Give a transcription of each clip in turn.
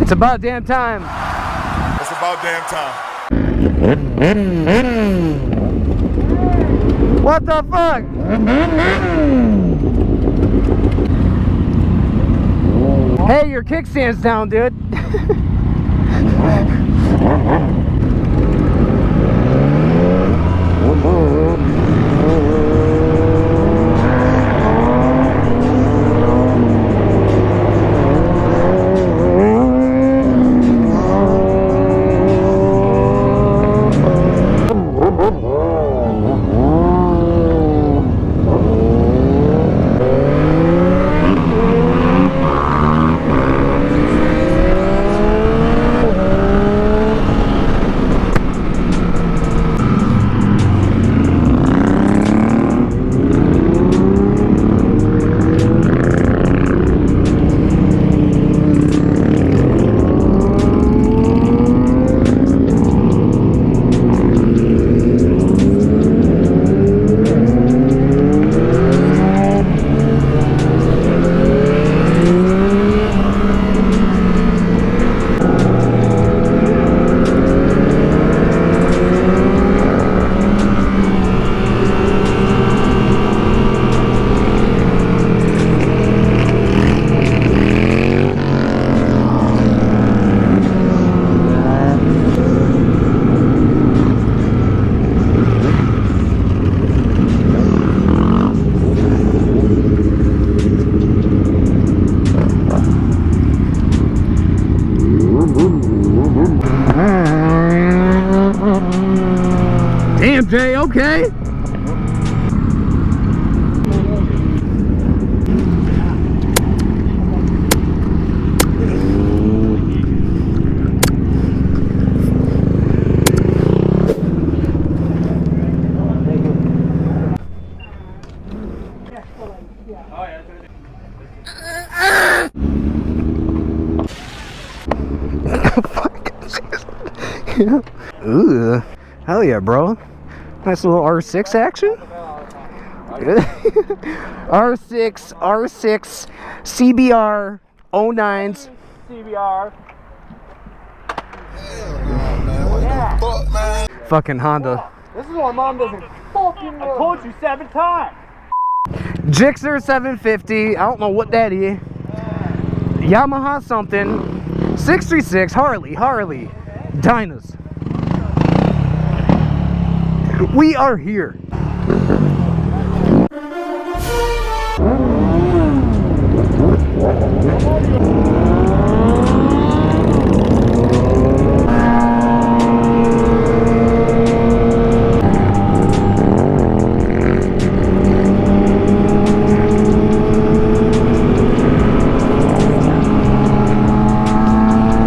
It's about damn time. It's about damn time. What the fuck? Hey, your kickstand's down, dude. Damn, Jay, okay? Ooh, hell yeah, bro. Nice little R6 action. R6 CBR 09s. CBR. Yeah. Fucking Honda. This is why mom doesn't fucking know. I told you 7 times. Gixxer 750. I don't know what that is. Yamaha something. 636 Harley. Dynas. We are here.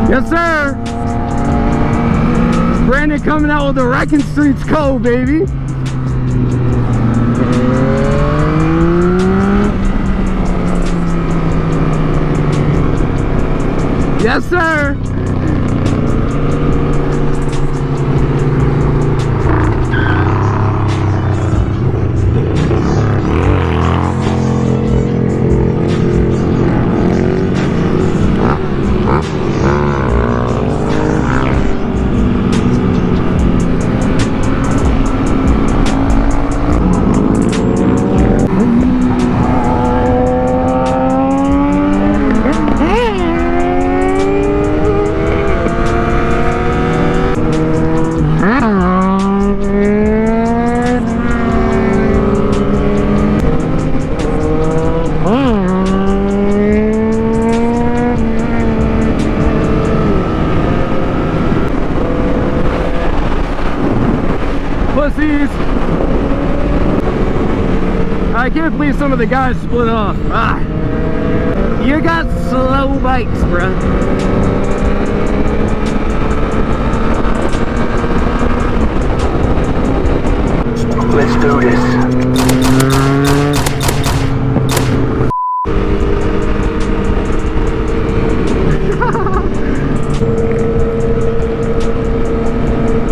Yes, sir. Brandon coming out with the Wrecking Streets Code, baby. Yes, sir. I can't believe some of the guys split off. Ah, you got slow bikes, bruh. Let's do this.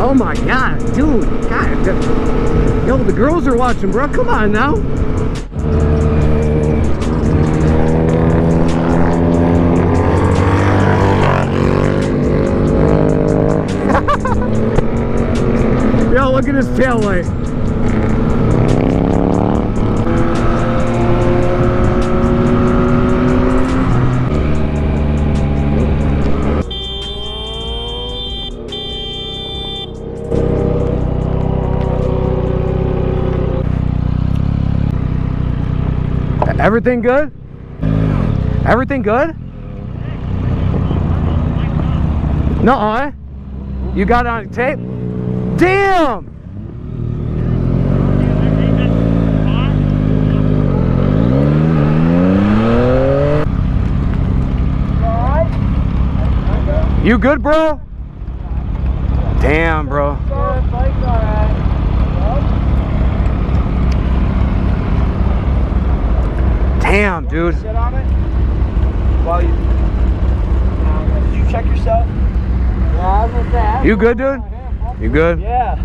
Oh my god, dude. God, yo, the girls are watching, bro. Come on now. look at his tail light. Everything good? Everything good? Nuh-uh. You got it on tape? Damn! You good, bro? Damn, bro. Damn, dude. Sit on it while you. Did you check yourself? Yeah, I was gonna say. You good, dude? You good? Yeah.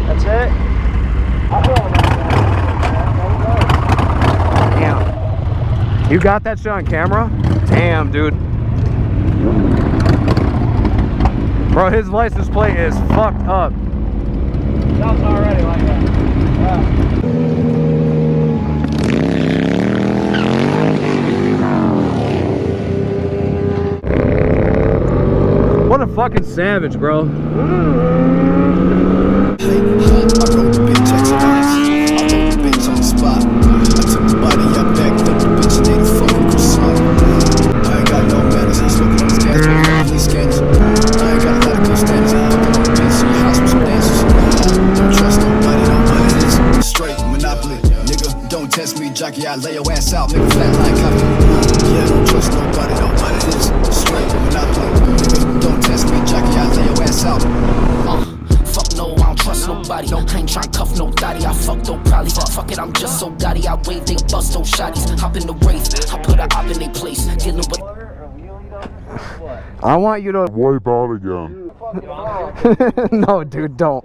That's it. I'll go around that. Damn. You got that shit on camera? Damn, dude. Bro, his license plate is fucked up. That's already like that. Yeah. What a fucking savage, bro. I wrote the bitch extra lines. I wrote the bitch on the spot. I took the body, I backed up the bitch and ate a fucking croissant. I ain't got no manners, I'm smoking on this gas, but I'm these scanners. I ain't got a lot of good standards, I'm looking on the bitch in your house with some dancers. Don't trust nobody, nobody is straight monopoly. Nigga, don't test me, jockey, I lay your ass out, make a flat line copy. Yeah, don't trust nobody, nobody is straight monopoly. Nigga, don't test me, jockey, I lay your ass out. Fuck no, I don't trust nobody. I ain't tryna cuff no thotty. I fuck no probably. Fuck it, I'm just so gaudy. I wave, they bust those shotties. Hop in the race, I put a op in they place. Dealing with. I want you to Wipe out again. no, dude, don't.